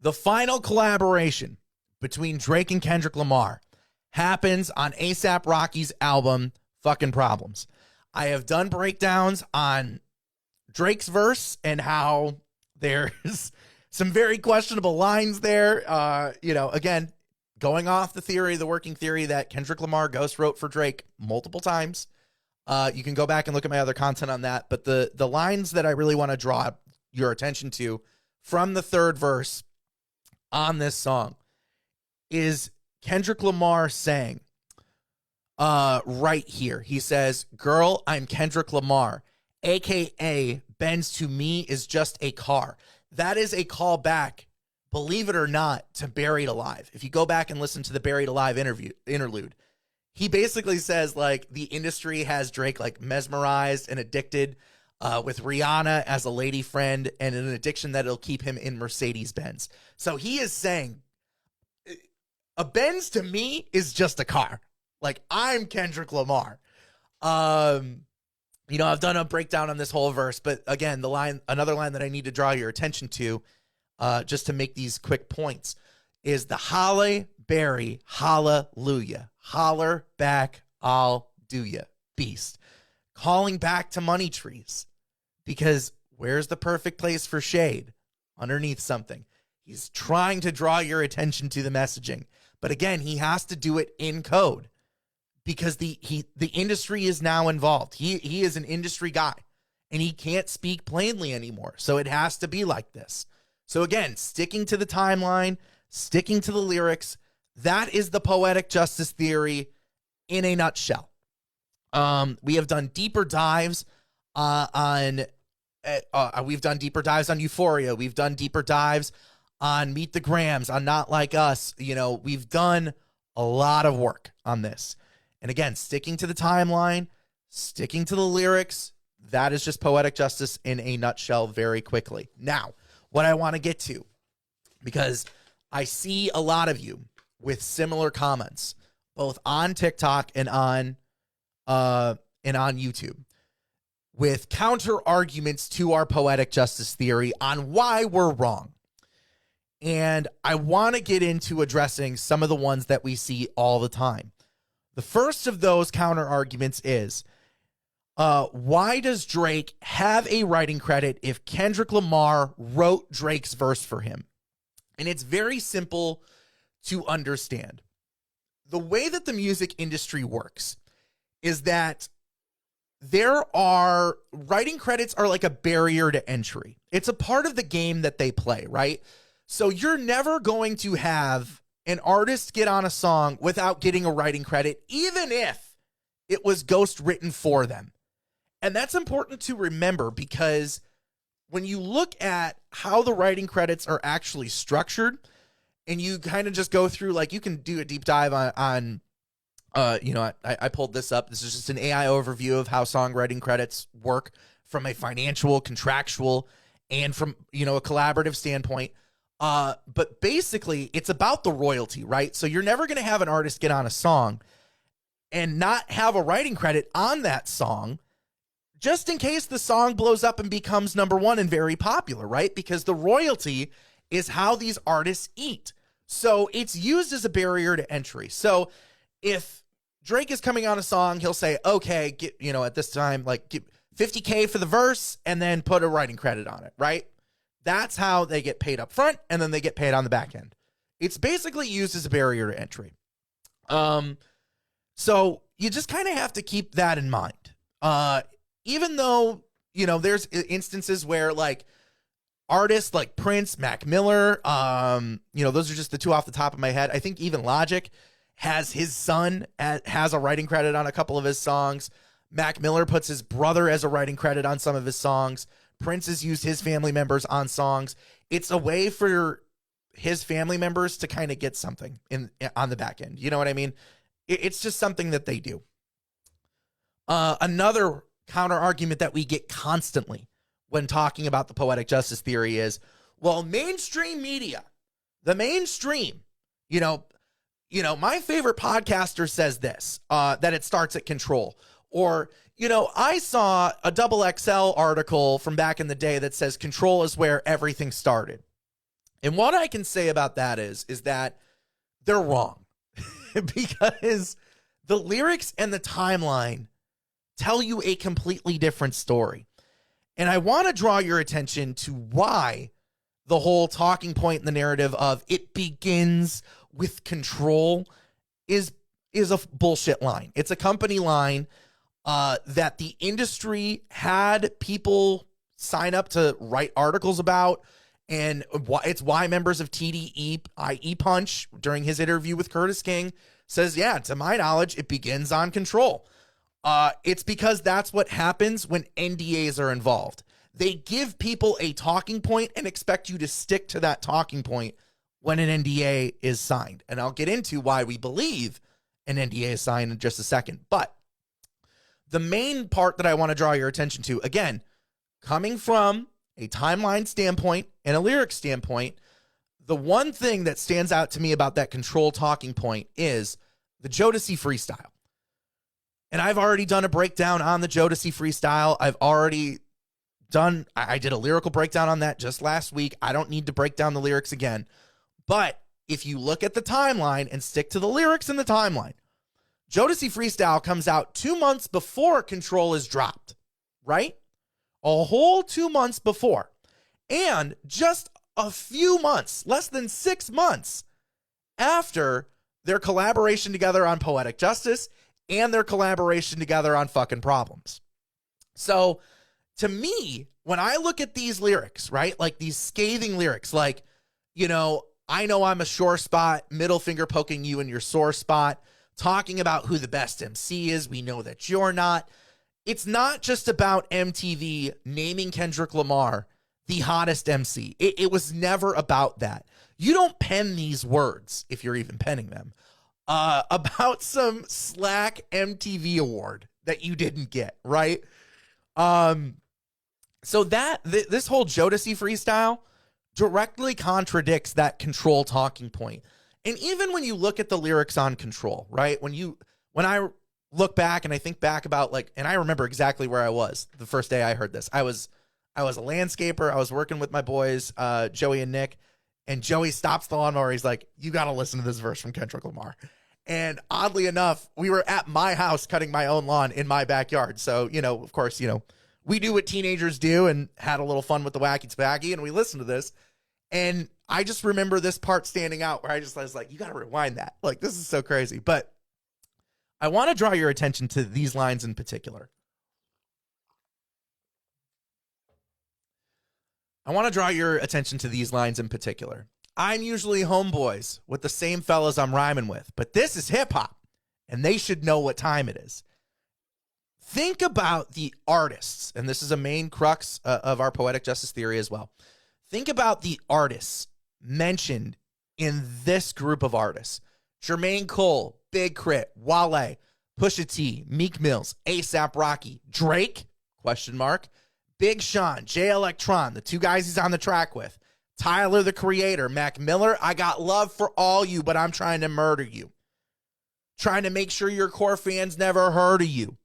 The final collaboration between Drake and Kendrick Lamar happens on A$AP Rocky's album, Fucking Problems. I have done breakdowns on Drake's verse and how there's some very questionable lines there. Again, going off the working theory that Kendrick Lamar ghost wrote for Drake multiple times. You can go back and look at my other content on that. But the lines that I really want to draw your attention to from the third verse on this song is Kendrick Lamar saying, right here, he says, "Girl, I'm Kendrick Lamar, a.k.a. Benz to me is just a car." That is a callback, believe it or not, to Buried Alive. If you go back and listen to the Buried Alive interlude, he basically says, like, the industry has Drake, like, mesmerized and addicted with Rihanna as a lady friend and an addiction that'll keep him in Mercedes-Benz. So he is saying, a Benz to me is just a car. Like, I'm Kendrick Lamar. I've done a breakdown on this whole verse, but again, another line that I need to draw your attention to, just to make these quick points, is the Halle Berry hallelujah. Holler back, I'll do ya. Beast. Calling back to money trees. Because where's the perfect place for shade? Underneath something. He's trying to draw your attention to the messaging. But again, he has to do it in code. Because the industry is now involved. He is an industry guy. And he can't speak plainly anymore. So it has to be like this. So again, sticking to the timeline, sticking to the lyrics, that is the Poetic Justice Theory in a nutshell. We have done deeper dives we've done deeper dives on Euphoria. We've done deeper dives on Meet the Grams, on Not Like Us. We've done a lot of work on this. And again, sticking to the timeline, sticking to the lyrics, that is just Poetic Justice in a nutshell very quickly. Now, what I want to get to, because I see a lot of you with similar comments, both on TikTok and on YouTube, with counter arguments to our Poetic Justice Theory on why we're wrong. And I want to get into addressing some of the ones that we see all the time. The first of those counter arguments is, why does Drake have a writing credit if Kendrick Lamar wrote Drake's verse for him? And it's very simple to understand. The way that the music industry works is that writing credits are like a barrier to entry. It's a part of the game that they play, right? So you're never going to have an artist get on a song without getting a writing credit, even if it was ghost written for them. And that's important to remember, because when you look at how the writing credits are actually structured, and you kind of just go through, like, you can do a deep dive on I pulled this up. This is just an AI overview of how songwriting credits work from a financial, contractual, and from, a collaborative standpoint. But basically, it's about the royalty, right? So you're never going to have an artist get on a song and not have a writing credit on that song, just in case the song blows up and becomes number one and very popular, right? Because the royalty is how these artists eat. So it's used as a barrier to entry. So if Drake is coming on a song, he'll say, okay, at this time, like, give $50K for the verse and then put a writing credit on it, right? That's how they get paid up front, and then they get paid on the back end. It's basically used as a barrier to entry. So you just kind of have to keep that in mind. Even though, there's instances where, like, artists like Prince, Mac Miller, those are just the two off the top of my head. I think even Logic has his son has a writing credit on a couple of his songs. Mac Miller puts his brother as a writing credit on some of his songs. Prince has used his family members on songs. It's a way for his family members to kind of get something on the back end. You know what I mean? It's just something that they do. Another counter argument that we get constantly when talking about the Poetic Justice Theory is, well, mainstream media, the mainstream, my favorite podcaster says this, that it starts at Control. Or, I saw a XXL article from back in the day that says Control is where everything started. And what I can say about that is that they're wrong because the lyrics and the timeline tell you a completely different story. And I want to draw your attention to why the whole talking point in the narrative of it begins with control is a bullshit line. It's a company line that the industry had people sign up to write articles about. And it's why members of TDE, i.e. Punch, during his interview with Curtis King, says, yeah, to my knowledge, it begins on control. It's because that's what happens when NDAs are involved. They give people a talking point and expect you to stick to that talking point when an NDA is signed. And I'll get into why we believe an NDA is signed in just a second. But the main part that I want to draw your attention to, again, coming from a timeline standpoint and a lyric standpoint, the one thing that stands out to me about that control talking point is the Jodeci freestyle. And I've already done a breakdown on the Jodeci freestyle. I did a lyrical breakdown on that just last week. I don't need to break down the lyrics again. But if you look at the timeline and stick to the lyrics in the timeline, Jodeci freestyle comes out 2 months before Control is dropped, right? A whole 2 months before. And just a few months, less than 6 months after their collaboration together on Poetic Justice and their collaboration together on Fucking Problems. So to me, when I look at these lyrics, right, like these scathing lyrics, like, I know I'm a sore spot, middle finger poking you in your sore spot, talking about who the best MC is. We know that you're not. It's not just about MTV naming Kendrick Lamar the hottest MC. It was never about that. You don't pen these words, if you're even penning them, about some slack MTV award that you didn't get, right? So this whole Jodeci freestyle directly contradicts that Control talking point. And even when you look at the lyrics on Control, right? When I look back and I think back about and I remember exactly where I was the first day I heard this. I was a landscaper. I was working with my boys, Joey and Nick, and Joey stops the lawnmower. He's like, you got to listen to this verse from Kendrick Lamar. And oddly enough, we were at my house cutting my own lawn in my backyard. So, of course, we do what teenagers do and had a little fun with the wacky tobacco, and we listened to this. And I just remember this part standing out where I was like, you got to rewind that. Like, this is so crazy. But I want to draw your attention to these lines in particular. I'm usually homeboys with the same fellas I'm rhyming with, but this is hip hop, and they should know what time it is. Think about the artists, and this is a main crux of our Poetic Justice Theory as well. Think about the artists mentioned in this group of artists. Jermaine Cole, Big Crit, Wale, Pusha T, Meek Mills, A$AP Rocky, Drake, ? Big Sean, Jay Electron, the two guys he's on the track with, Tyler, the Creator, Mac Miller, I got love for all you, but I'm trying to murder you. Trying to make sure your core fans never heard of you.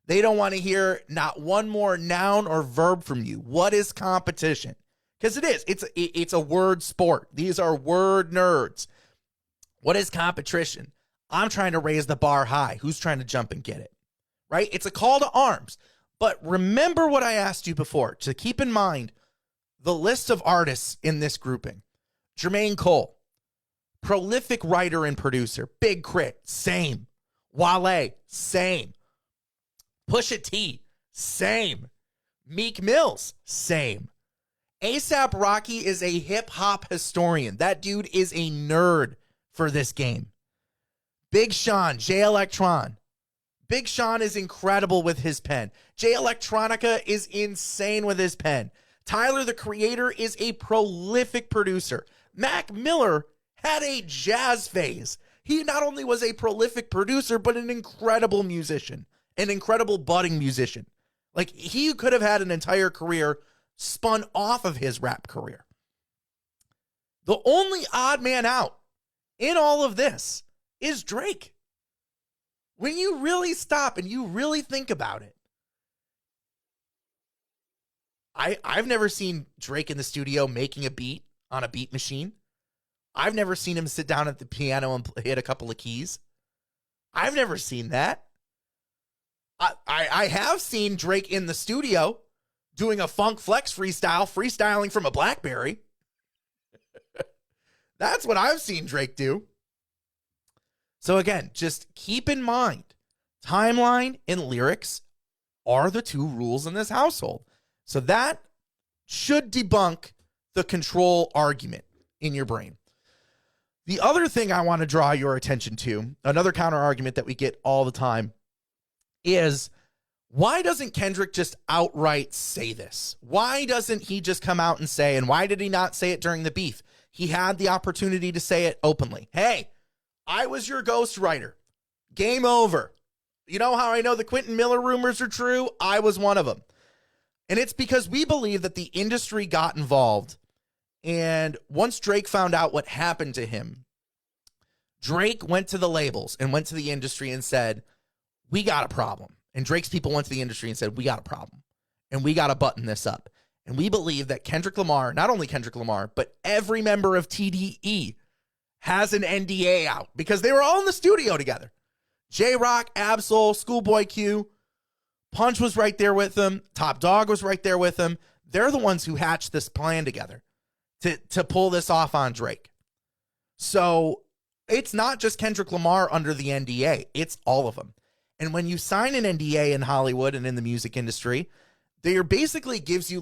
They don't want to hear not one more noun or verb from you. What is competition? Because it is. It's a word sport. These are word nerds. What is competition? I'm trying to raise the bar high. Who's trying to jump and get it? Right? It's a call to arms. But remember what I asked you before, to keep in mind the list of artists in this grouping. Jermaine Cole, prolific writer and producer. Big Crit, same. Wale, same. Pusha T, same. Meek Mills, same. A$AP Rocky is a hip-hop historian. That dude is a nerd for this game. Big Sean, Jay Electron. Big Sean is incredible with his pen. Jay Electronica is insane with his pen. Tyler, the Creator, is a prolific producer. Mac Miller had a jazz phase. He not only was a prolific producer, but an incredible musician, an incredible budding musician. Like, he could have had an entire career spun off of his rap career. The only odd man out in all of this is Drake. When you really stop and you really think about it, I've never seen Drake in the studio making a beat on a beat machine. I've never seen him sit down at the piano and hit a couple of keys. I've never seen that. I have seen Drake in the studio doing a funk flex freestyling from a BlackBerry. That's what I've seen Drake do. So again, just keep in mind, timeline and lyrics are the two rules in this household. So that should debunk the control argument in your brain. The other thing I want to draw your attention to, another counter argument that we get all the time, is why doesn't Kendrick just outright say this? Why doesn't he just come out and say, and why did he not say it during the beef? He had the opportunity to say it openly. Hey, I was your ghostwriter. Game over. You know how I know the Quentin Miller rumors are true? I was one of them. And it's because we believe that the industry got involved. And once Drake found out what happened to him, Drake went to the labels and went to the industry and said, we got a problem. And Drake's people went to the industry and said, we got a problem. And we got to button this up. And we believe that Kendrick Lamar, not only Kendrick Lamar, but every member of TDE has an NDA out because they were all in the studio together. J-Rock, Absol, Schoolboy Q, Punch was right there with them. Top Dog was right there with them. They're the ones who hatched this plan together to pull this off on Drake. So it's not just Kendrick Lamar under the NDA. It's all of them. And when you sign an NDA in Hollywood and in the music industry, they basically give you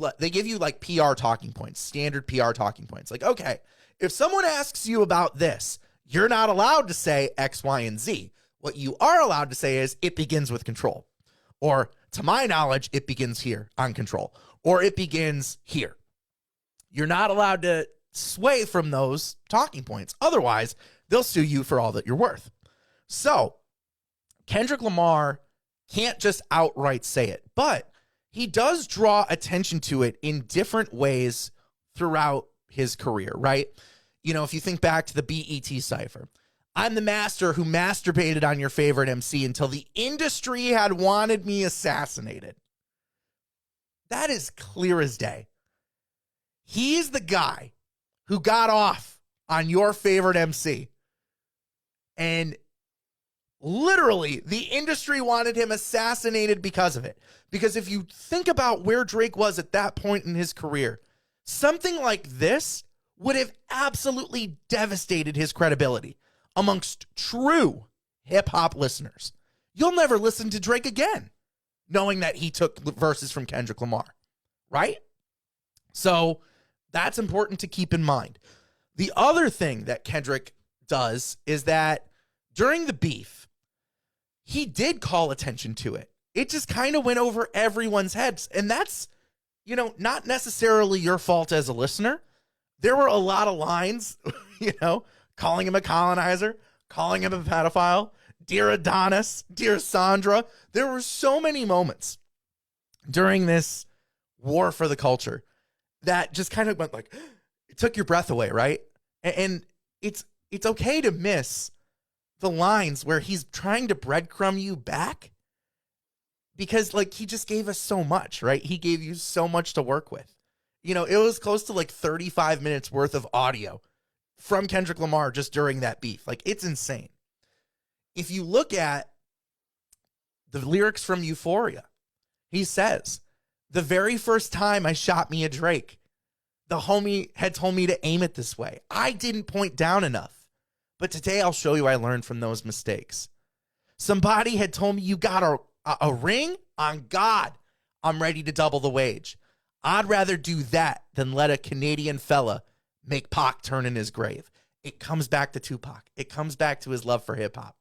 like PR talking points, standard PR talking points. Like, okay, if someone asks you about this, you're not allowed to say X, Y, and Z. What you are allowed to say is it begins with Control. Or to my knowledge, it begins here on Control. Or it begins here. You're not allowed to sway from those talking points. Otherwise, they'll sue you for all that you're worth. So Kendrick Lamar can't just outright say it, but he does draw attention to it in different ways throughout his career, right? You know, if you think back to the BET Cypher, I'm the master who masturbated on your favorite MC until the industry had wanted me assassinated. That is clear as day. He's the guy who got off on your favorite MC. And literally, the industry wanted him assassinated because of it. Because if you think about where Drake was at that point in his career, something like this would have absolutely devastated his credibility amongst true hip-hop listeners. You'll never listen to Drake again, knowing that he took verses from Kendrick Lamar, right? So that's important to keep in mind. The other thing that Kendrick does is that during the beef, he did call attention to it. It just kind of went over everyone's heads. And that's, you know, not necessarily your fault as a listener. There were a lot of lines, you know, calling him a colonizer, calling him a pedophile, dear Adonis, dear Sandra. There were so many moments during this war for the culture that just kind of went like, it took your breath away, right? And it's okay to miss the lines where he's trying to breadcrumb you back because, like, he just gave us so much, right? He gave you so much to work with. You know, it was close to like 35 minutes worth of audio from Kendrick Lamar just during that beef. Like, it's insane. If you look at the lyrics from Euphoria, he says, the very first time I shot me a Drake, the homie had told me to aim it this way. I didn't point down enough. But today I'll show you I learned from those mistakes. Somebody had told me you got a ring? On God, I'm ready to double the wage. I'd rather do that than let a Canadian fella make Pac turn in his grave. It comes back to Tupac. It comes back to his love for hip hop.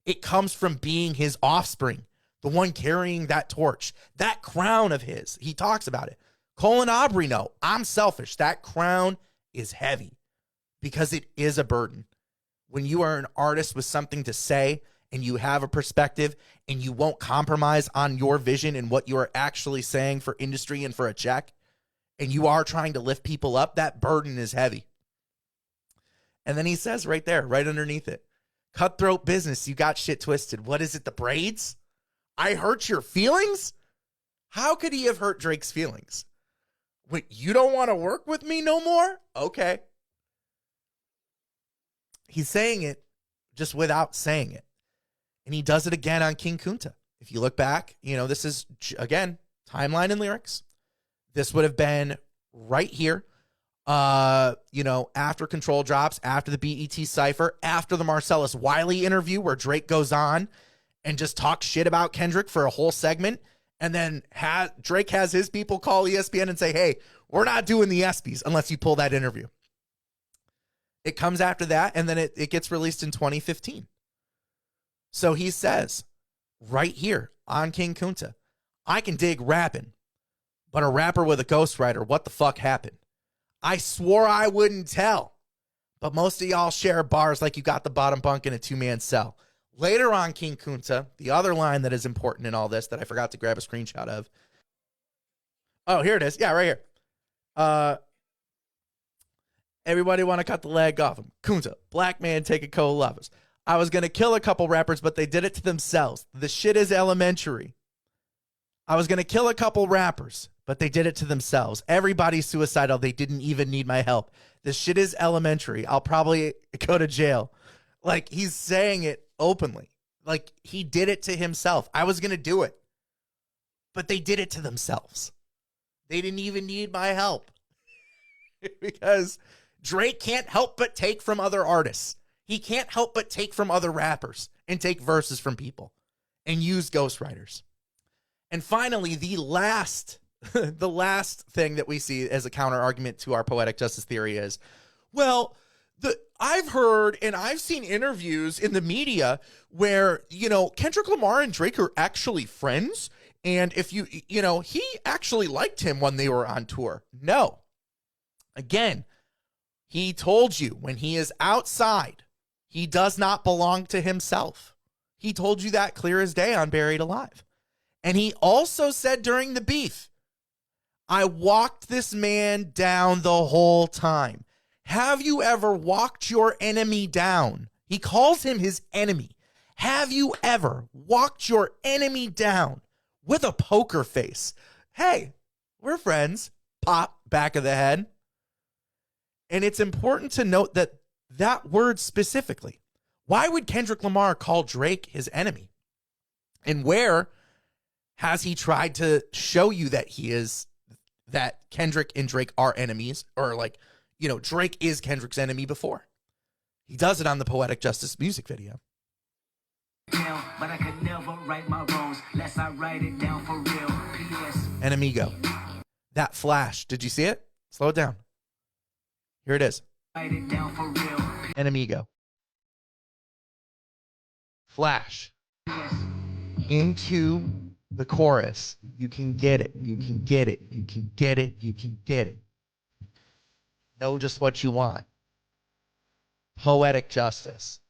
It comes from being his offspring, the one carrying that torch, that crown of his. He talks about it. Colin Aubrey, no, I'm selfish. That crown is heavy because it is a burden. When you are an artist with something to say and you have a perspective and you won't compromise on your vision and what you are actually saying for industry and for a check, and you are trying to lift people up, that burden is heavy. And then he says right there, right underneath it, cutthroat business, you got shit twisted. What is it, the braids? I hurt your feelings? How could he have hurt Drake's feelings? Wait, you don't want to work with me no more? Okay. He's saying it just without saying it. And he does it again on King Kunta. If you look back, this is, again, timeline and lyrics. This would have been right here, after Control drops, after the BET Cypher, after the Marcellus Wiley interview where Drake goes on and just talks shit about Kendrick for a whole segment. And then Drake has his people call ESPN and say, hey, we're not doing the ESPYs unless you pull that interview. It comes after that, and then it gets released in 2015. So he says, right here on King Kunta, I can dig rapping, but a rapper with a ghostwriter, what the fuck happened? I swore I wouldn't tell, but most of y'all share bars like you got the bottom bunk in a two-man cell. Later on King Kunta, the other line that is important in all this that I forgot to grab a screenshot of. Oh, here it is. Yeah, right here. Everybody want to cut the leg off him. Kunta, black man taking co-lovers. I was going to kill a couple rappers, but they did it to themselves. The shit is elementary. I was going to kill a couple rappers, but they did it to themselves. Everybody's suicidal. They didn't even need my help. This shit is elementary. I'll probably go to jail. Like, he's saying it openly. Like, he did it to himself. I was going to do it, but they did it to themselves. They didn't even need my help. Because Drake can't help but take from other artists. He can't help but take from other rappers and take verses from people and use ghostwriters. And finally, the last thing that we see as a counter argument to our poetic justice theory is, well, I've heard and I've seen interviews in the media where, Kendrick Lamar and Drake are actually friends. And if he actually liked him when they were on tour. No. Again, he told you when he is outside, he does not belong to himself. He told you that clear as day on Buried Alive. And he also said during the beef, I walked this man down the whole time. Have you ever walked your enemy down? He calls him his enemy. Have you ever walked your enemy down with a poker face? Hey, we're friends. Pop, back of the head. And it's important to note that word specifically. Why would Kendrick Lamar call Drake his enemy? And where has he tried to show you that Kendrick and Drake are enemies, or Drake is Kendrick's enemy before? He does it on the Poetic Justice music video. But I could never write my wrongs lest I write it down for real. P.S. And Amigo. That flash. Did you see it? Slow it down. Here it is. Write it down for real. And Amigo. Flash. Yes. Into the chorus. You can get it. You can get it. You can get it. You can get it. Know just what you want. Poetic justice.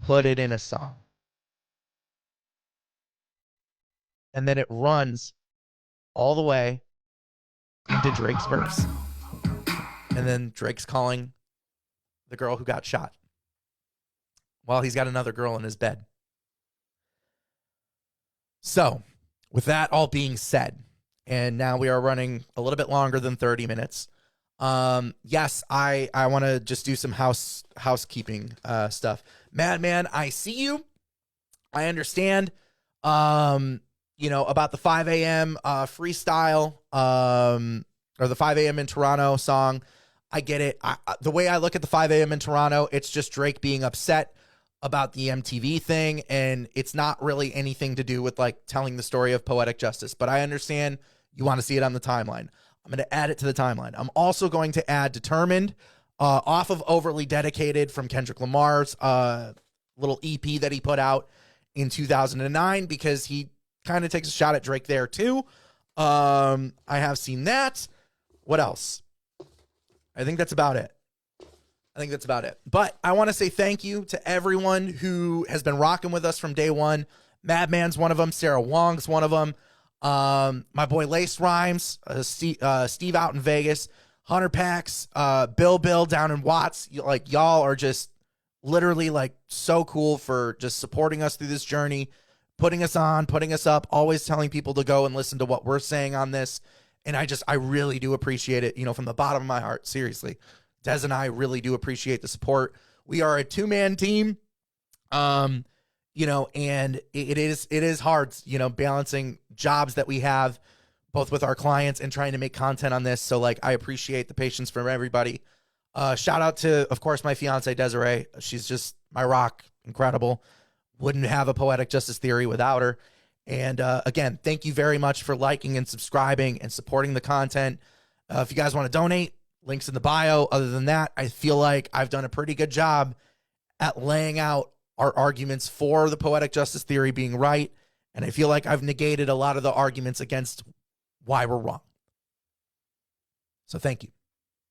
Put it in a song. And then it runs all the way into Drake's verse. And then Drake's calling the girl who got shot while he's got another girl in his bed. So, with that all being said, and now we are running a little bit longer than 30 minutes. Yes, I want to just do some housekeeping stuff. Madman, I see you. I understand. About the 5 a.m. Freestyle, or the 5 a.m. in Toronto song. I get it. The way I look at the 5 a.m. in Toronto, it's just Drake being upset about the MTV thing, and it's not really anything to do with telling the story of poetic justice. But I understand you want to see it on the timeline. I'm going to add it to the timeline. I'm also going to add Determined off of Overly Dedicated from Kendrick Lamar's little EP that he put out in 2009, because he kind of takes a shot at Drake there too. I have seen that. What else? I think that's about it. But I want to say thank you to everyone who has been rocking with us from day one. Madman's one of them. Sarah Wong's one of them. My boy Lace Rhymes, Steve out in Vegas, Hunter Pax, Bill down in Watts. Y'all are just literally so cool for just supporting us through this journey, putting us on, putting us up, always telling people to go and listen to what we're saying on this. And I really do appreciate it, from the bottom of my heart. Seriously, Des and I really do appreciate the support. We are a 2-man team. And it is hard, balancing jobs that we have both with our clients and trying to make content on this. So I appreciate the patience from everybody. Shout out to, of course, my fiance, Desiree. She's just my rock. Incredible. Wouldn't have a Poetic Justice Theory without her. And again, thank you very much for liking and subscribing and supporting the content. If you guys want to donate, links in the bio. Other than that, I feel like I've done a pretty good job at laying out our arguments for the Poetic Justice Theory being right. And I feel like I've negated a lot of the arguments against why we're wrong. So thank you.